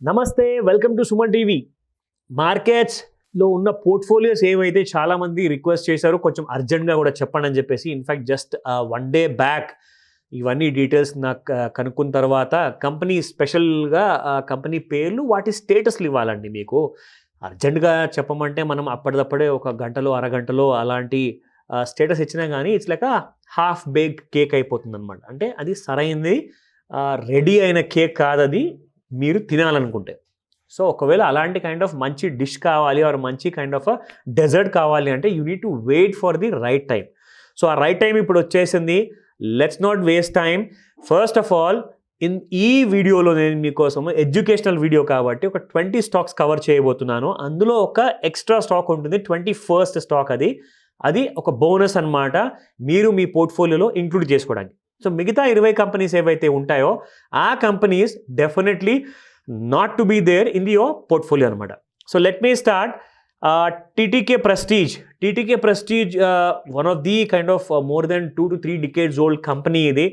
నమస్తే, welcome to Suman TV. మార్కెట్స్లో ఉన్న పోర్ట్ఫోలియోస్ ఏవైతే చాలామంది రిక్వెస్ట్ చేశారో కొంచెం అర్జెంట్గా కూడా చెప్పండి అని చెప్పేసి. ఇన్ఫ్యాక్ట్ జస్ట్ 1 డే బ్యాక్ ఇవన్నీ డీటెయిల్స్ నాకు కనుక్కున్న తర్వాత కంపెనీ స్పెషల్గా కంపెనీ పేర్లు వాటి స్టేటస్లు ఇవ్వాలండి. మీకు అర్జెంటుగా చెప్పమంటే మనం అప్పటిదప్పుడే ఒక గంటలో అరగంటలో అలాంటి స్టేటస్ ఇచ్చినా కానీ it's like half bake cake అయిపోతుంది అనమాట. అంటే అది సరైనది రెడీ అయిన కేక్ కాదు అది మీరు తినాలనుకుంటే. సో ఒకవేళ అలాంటి కైండ్ ఆఫ్ మంచి డిష్ కావాలి ఆర్ మంచి కైండ్ ఆఫ్ డెజర్ట్ కావాలి అంటే you need to wait for the right time. So ఆ రైట్ టైం ఇప్పుడు వచ్చేసింది. Let's not waste time. First of all ఈ వీడియోలో నేను మీకోసం ఎడ్యుకేషనల్ వీడియో కాబట్టి ఒక 20 స్టాక్స్ కవర్ చేయబోతున్నాను. అందులో ఒక ఎక్స్ట్రా స్టాక్ ఉంటుంది, 21st స్టాక్. అది ఒక బోనస్ అనమాట, మీరు మీ పోర్ట్ఫోలియోలో ఇంక్లూడ్ చేసుకోవడానికి. సో మిగతా 20 కంపెనీస్ ఏవైతే ఉంటాయో ఆ companies definitely not to be there in the your portfolio అనమాట. So let me start. TTK Prestige one of the kind of more than 2 to 3 decades old company ఇది.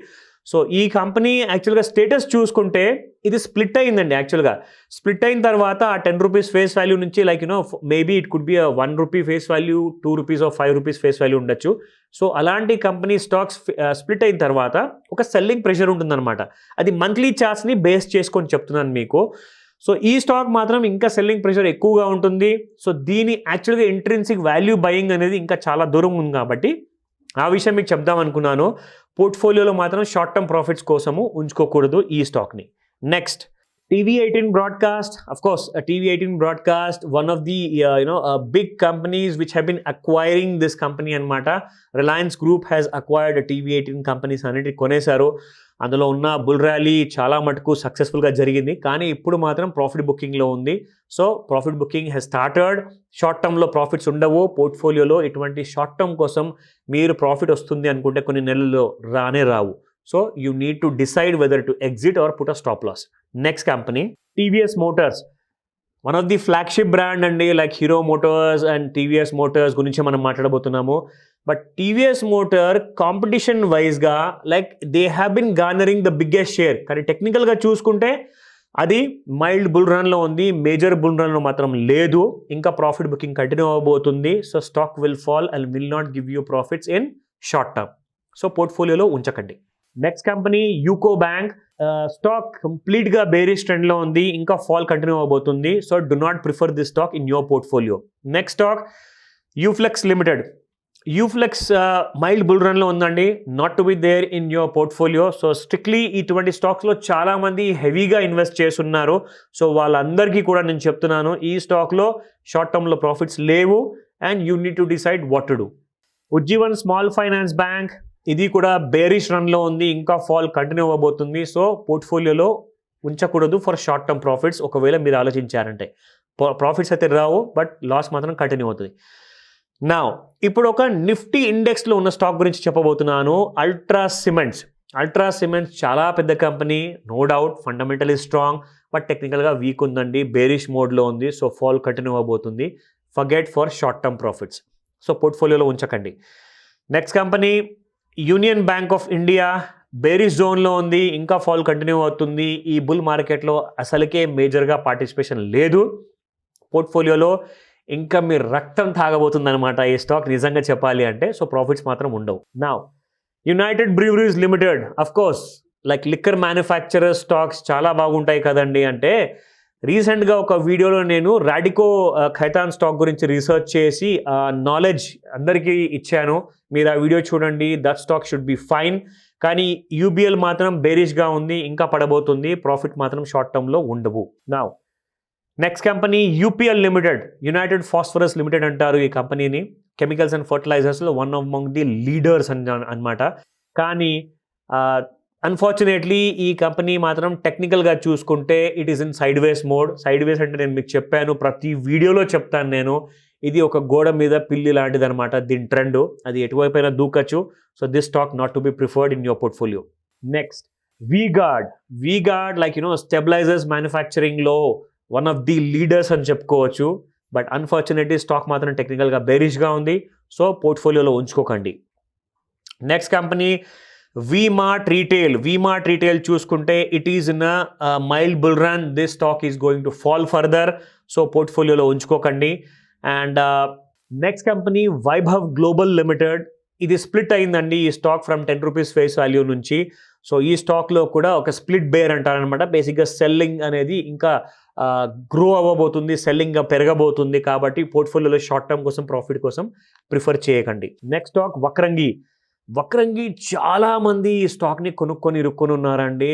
సో ఈ కంపెనీ యాక్చువల్గా స్టేటస్ చూసుకుంటే ఇది స్ప్లిట్ అయిందండి. యాక్చువల్గా స్ప్లిట్ అయిన తర్వాత ఆ 10 రూపీస్ ఫేస్ వాల్యూ నుంచి like maybe it could be 1 rupee face value, 2 rupees or 5 rupees face value ఉండొచ్చు. సో అలాంటి కంపెనీ స్టాక్స్ స్ప్లిట్ అయిన తర్వాత ఒక సెల్లింగ్ ప్రెషర్ ఉంటుందన్నమాట. అది మంత్లీ చార్ట్స్ని బేస్ చేసుకొని చెప్తున్నాను మీకు. సో ఈ స్టాక్ మాత్రం ఇంకా సెల్లింగ్ ప్రెషర్ ఎక్కువగా ఉంటుంది. సో దీని యాక్చువల్గా ఇంట్రిన్సిక్ వాల్యూ బయింగ్ అనేది ఇంకా చాలా దూరం ఉంది కాబట్టి ఆ విషయం మీకు చెప్దాం అనుకున్నాను. పోర్ట్ఫోలియోలో మాత్రం షార్ట్ టర్మ్ ప్రాఫిట్స్ కోసము ఉంచుకోకూడదు ఈ స్టాక్ని. Next, TV18 Broadcast. Of course, TV18 Broadcast, one of the big companies which have been acquiring this company అనమాట. Reliance Group has acquired TV18 companies అన్నిటి కొనేశారు. అందులో ఉన్న బుల్ ర్యాలీ చాలా మటుకు సక్సెస్ఫుల్గా జరిగింది, కానీ ఇప్పుడు మాత్రం ప్రాఫిట్ బుకింగ్లో ఉంది. So profit booking has started. Short టర్మ్లో ప్రాఫిట్స్ ఉండవు పోర్ట్ఫోలియోలో. ఇటువంటి షార్ట్ టర్మ్ కోసం మీరు ప్రాఫిట్ వస్తుంది అనుకుంటే కొన్ని నెలల్లో రావు. So you need to decide whether to exit or put a stop loss. Next company TVS Motors, one of the flagship brand అండి. Like Hero Motors and TVS Motors గురించి మనం మాట్లాడబోతున్నాము. బట్ టీవీఎస్ మోటార్ కాంపిటీషన్ వైజ్గా like they have been garnering the biggest share. కానీ టెక్నికల్గా చూసుకుంటే అది mild bull రన్లో ఉంది, మేజర్ బుల్ రన్లో మాత్రం లేదు. ఇంకా ప్రాఫిట్ బుకింగ్ కంటిన్యూ అవ్వబోతుంది. So stock will fall and will not give you profits in short term. So పోర్ట్ఫోలియోలో ఉంచకండి. Next company UCO Bank. Stock కంప్లీట్గా బేరిష్ ట్రెండ్లో ఉంది, ఇంకా ఫాల్ కంటిన్యూ అవబోతుంది. So do not prefer this stock in your portfolio. Next stock Uflex Limited. Uflex mild bull రన్లో ఉందండి, not to be there in your portfolio. So స్ట్రిక్ట్లీ ఇటువంటి స్టాక్స్లో చాలామంది హెవీగా ఇన్వెస్ట్ చేస్తున్నారు. సో వాళ్ళందరికీ కూడా నేను చెప్తున్నాను, ఈ స్టాక్లో షార్ట్ టర్మ్లో ప్రాఫిట్స్ లేవు and you need to decide what to do. Ujjivan small finance bank, ఇది కూడా బేరిష్ రన్లో ఉంది, ఇంకా ఫాల్ కంటిన్యూ అవ్వబోతుంది. సో పోర్ట్ఫోలియోలో ఉంచకూడదు ఫర్ షార్ట్ టర్మ్ ప్రాఫిట్స్. ఒకవేళ మీరు ఆలోచించారంటే ప్రాఫిట్స్ అయితే రావు, బట్ లాస్ మాత్రం కంటిన్యూ అవుతుంది. నా ఇప్పుడు ఒక నిఫ్టీ ఇండెక్స్లో ఉన్న స్టాక్ గురించి చెప్పబోతున్నాను. అల్ట్రా సిమెంట్స్ చాలా పెద్ద company, no doubt fundamentally strong, but టెక్నికల్గా వీక్ ఉందండి, బేరిష్ మోడ్లో ఉంది. సో ఫాల్ కంటిన్యూ అవ్వబోతుంది. Forget for short term profits. So పోర్ట్ఫోలియోలో ఉంచకండి. Next company Union Bank of India, bearish జోన్లో ఉంది, ఇంకా ఫాల్ కంటిన్యూ అవుతుంది. ఈ బుల్ మార్కెట్లో అసలుకే మేజర్గా పార్టిసిపేషన్ లేదు పోర్ట్ఫోలియోలో. ఇంకా మీరు రక్తం తాగబోతుంది అనమాట ఈ స్టాక్ నిజంగా చెప్పాలి అంటే. సో ప్రాఫిట్స్ మాత్రం ఉండవు. నా United breweries limited, of course like liquor manufacturer stocks చాలా బాగుంటాయి కదండి. అంటే రీసెంట్గా ఒక వీడియోలో నేను రాడికో ఖైతాన్ స్టాక్ గురించి రీసెర్చ్ చేసి నాలెడ్జ్ అందరికీ ఇచ్చాను. మీరు ఆ వీడియో చూడండి. That stock should be fine. కానీ యూబిఎల్ మాత్రం బేరిష్గా ఉంది, ఇంకా పడబోతుంది. ప్రాఫిట్ మాత్రం షార్ట్ టర్మ్లో ఉండవు. నా next company UPL Limited, United Phosphorus Limited అంటారు ఈ కంపెనీని. కెమికల్స్ అండ్ ఫర్టిలైజర్స్లో వన్ అమంగ్ ది లీడర్స్ అనమాట. కానీ అన్ఫార్చునేట్లీ ఈ కంపెనీ మాత్రం టెక్నికల్గా చూసుకుంటే it is in sideways mode. Sideways అంటే నేను మీకు చెప్పాను, ప్రతి వీడియోలో చెప్తాను నేను. ఇది ఒక గోడ మీద పిల్లి లాంటిది అనమాట దీని ట్రెండ్. అది ఎటువైపైనా దూకచ్చు. So this stock not to be preferred in your portfolio. Next V-Guard like stabilisers మ్యానుఫ్యాక్చరింగ్లో వన్ ఆఫ్ ది లీడర్స్ అని చెప్పుకోవచ్చు. బట్ అన్ఫార్చునేట్లీ స్టాక్ మాత్రం టెక్నికల్గా బేరిష్గా ఉంది. సో పోర్ట్ఫోలియోలో ఉంచుకోకండి. నెక్స్ట్ కంపెనీ వీమార్ట్ రీటైల్ చూసుకుంటే it is in mild bull run. This stock is going to fall further. So పోర్ట్ఫోలియోలో ఉంచుకోకండి. And next company Vaibhav global limited. ఇది స్ప్లిట్ అయిందండి ఈ stock from 10 rupees face value నుంచి. సో ఈ స్టాక్లో కూడా ఒక స్ప్లిట్ బేర్ అంటారనమాట. బేసిక్గా సెల్లింగ్ అనేది ఇంకా గ్రో అవ్వబోతుంది, సెల్లింగ్ పెరగబోతుంది. కాబట్టి పోర్ట్ఫోలియోలో షార్ట్ టర్మ్ కోసం, ప్రాఫిట్ కోసం ప్రిఫర్ చేయకండి. నెక్స్ట్ స్టాక్ వక్రంగి చాలామంది ఈ స్టాక్ని కొనుక్కొని ఇరుక్కొని ఉన్నారండి.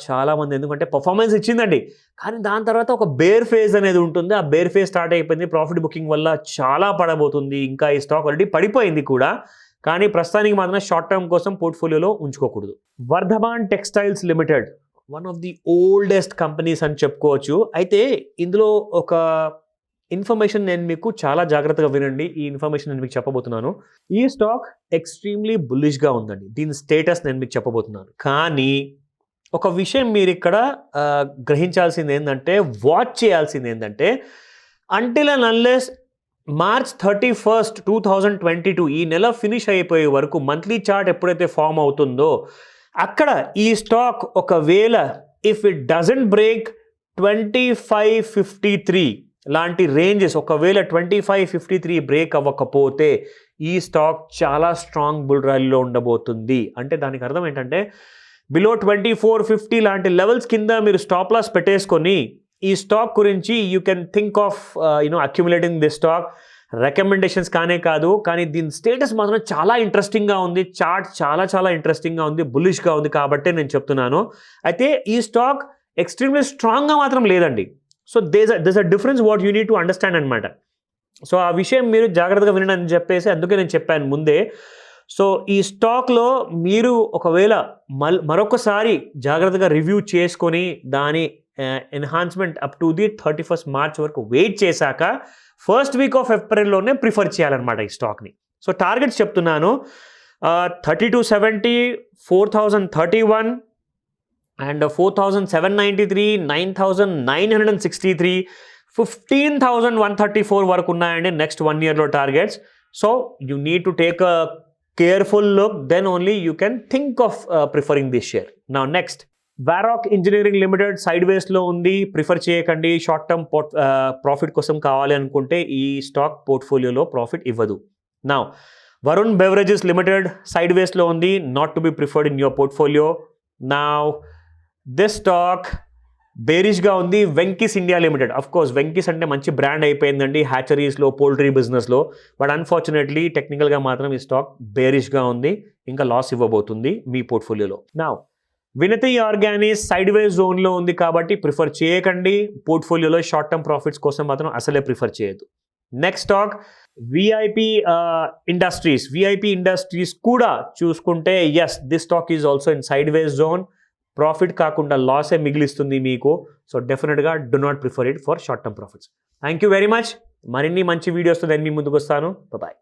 చాలా మంది. ఎందుకంటే పర్ఫార్మెన్స్ ఇచ్చిందండి, కానీ దాని తర్వాత ఒక బేర్ ఫేజ్ అనేది ఉంటుంది. ఆ బేర్ ఫేజ్ స్టార్ట్ అయిపోయింది. ప్రాఫిట్ బుకింగ్ వల్ల చాలా పడబోతుంది. ఇంకా ఈ స్టాక్ ఆల్రెడీ పడిపోయింది కూడా, కానీ ప్రస్తుతానికి మాత్రం షార్ట్ టర్మ్ కోసం పోర్ట్ఫోలియోలో ఉంచుకోకూడదు. Vardhman textiles limited one of the oldest companies అని చెప్పుకోవచ్చు. అయితే ఇందులో ఒక ఇన్ఫర్మేషన్ నేను మీకు చాలా జాగ్రత్తగా వినండి. ఈ ఇన్ఫర్మేషన్ నేను మీకు చెప్పబోతున్నాను. ఈ స్టాక్ ఎక్స్ట్రీమ్లీ బుల్లిష్గా ఉందండి. దీని స్టేటస్ నేను మీకు చెప్పబోతున్నాను. కానీ ఒక విషయం మీరు ఇక్కడ గ్రహించాల్సింది ఏంటంటే, వాచ్ చేయాల్సింది ఏంటంటే, until and unless March 31st, 2022 ఈ నెల ఫినిష్ అయిపోయే వరకు మంత్లీ చార్ట్ ఎప్పుడైతే ఫామ్ అవుతుందో అక్కడ ఈ స్టాక్ ఒకవేళ ఇఫ్ ఇట్ డజంట్ బ్రేక్ 2553 లాంటి రేంజెస్, ఒకవేళ 2553 బ్రేక్ అవ్వకపోతే ఈ స్టాక్ చాలా స్ట్రాంగ్ బుల్ ర్యాలీలో ఉండబోతుంది. అంటే దానికి అర్థం ఏంటంటే, బిలో 2450 లాంటి లెవెల్స్ కింద మీరు స్టాప్ లాస్ పెట్టేసుకొని ఈ స్టాక్ గురించి you can think of accumulating this stock. Recommendations కాదు, కానీ దీని స్టేటస్ మాత్రం చాలా ఇంట్రెస్టింగ్గా ఉంది. చార్ట్ చాలా ఇంట్రెస్టింగ్గా ఉంది, బుల్లిష్గా ఉంది. కాబట్టే నేను చెప్తున్నాను. అయితే ఈ స్టాక్ ఎక్స్ట్రీమ్లీ స్ట్రాంగ్గా మాత్రం లేదండి. So does a difference what you need to understand అనమాట. సో ఆ విషయం మీరు జాగ్రత్తగా వినండి అని చెప్పేసి అందుకే నేను చెప్పాను ముందే. సో ఈ స్టాక్లో మీరు ఒకవేళ మరొకసారి జాగ్రత్తగా రివ్యూ చేసుకొని దాని enhancement up to the 31st March వరకు వెయిట్ చేశాక ఫస్ట్ వీక్ ఆఫ్ ఏప్రిల్లోనే ప్రిఫర్ చేయాలన్నమాట ఈ స్టాక్ని. సో టార్గెట్స్ చెప్తున్నాను. 3270, 4031 అండ్ 4793, 9963, 15134 వరకు ఉన్నాయండి నెక్స్ట్ 1 yearలో targets. So you need to take a careful look, then only you can think of preferring this share. Now next Varroc engineering limited సైడ్ వేస్లో ఉంది. ప్రిఫర్ చేయకండి. షార్ట్ టర్మ్ ప్రాఫిట్ కోసం కావాలి అనుకుంటే ఈ స్టాక్ పోర్ట్ఫోలియోలో ప్రాఫిట్ ఇవ్వదు. నా వరుణ్ బెవరేజెస్ లిమిటెడ్ సైడ్ వేస్లో ఉంది. Not to be preferred in your portfolio. నా దిస్ స్టాక్ బేరిష్గా ఉంది. Venky's India limited, of course Venky's అంటే మంచి బ్రాండ్ అయిపోయిందండి హ్యాచరీస్లో, పోల్ట్రీ బిజినెస్లో. బట్ అన్ఫార్చునేట్లీ టెక్నికల్గా మాత్రం ఈ స్టాక్ బేరిష్గా ఉంది, ఇంకా లాస్ ఇవ్వబోతుంది మీ పోర్ట్ఫోలియోలో. నా వినతి ఆర్గానిక్స్ సైడ్ వేస్ జోన్లో ఉంది కాబట్టి ప్రిఫర్ చేయకండి. పోర్ట్ఫోలియోలో షార్ట్ టర్మ్ ప్రాఫిట్స్ కోసం మాత్రం అసలే ప్రిఫర్ చేయొద్దు. నెక్స్ట్ స్టాక్ విఐపి ఇండస్ట్రీస్ కూడా చూసుకుంటే yes, this stock is also in sideways zone. Profit కాకుండా లాసే మిగిలిస్తుంది మీకు. సో డెఫినెట్గా do not prefer it for short term profits. Thank you very much. మరిన్ని మంచి వీడియోస్తో నేను మీ ముందుకు వస్తాను. బాయ్.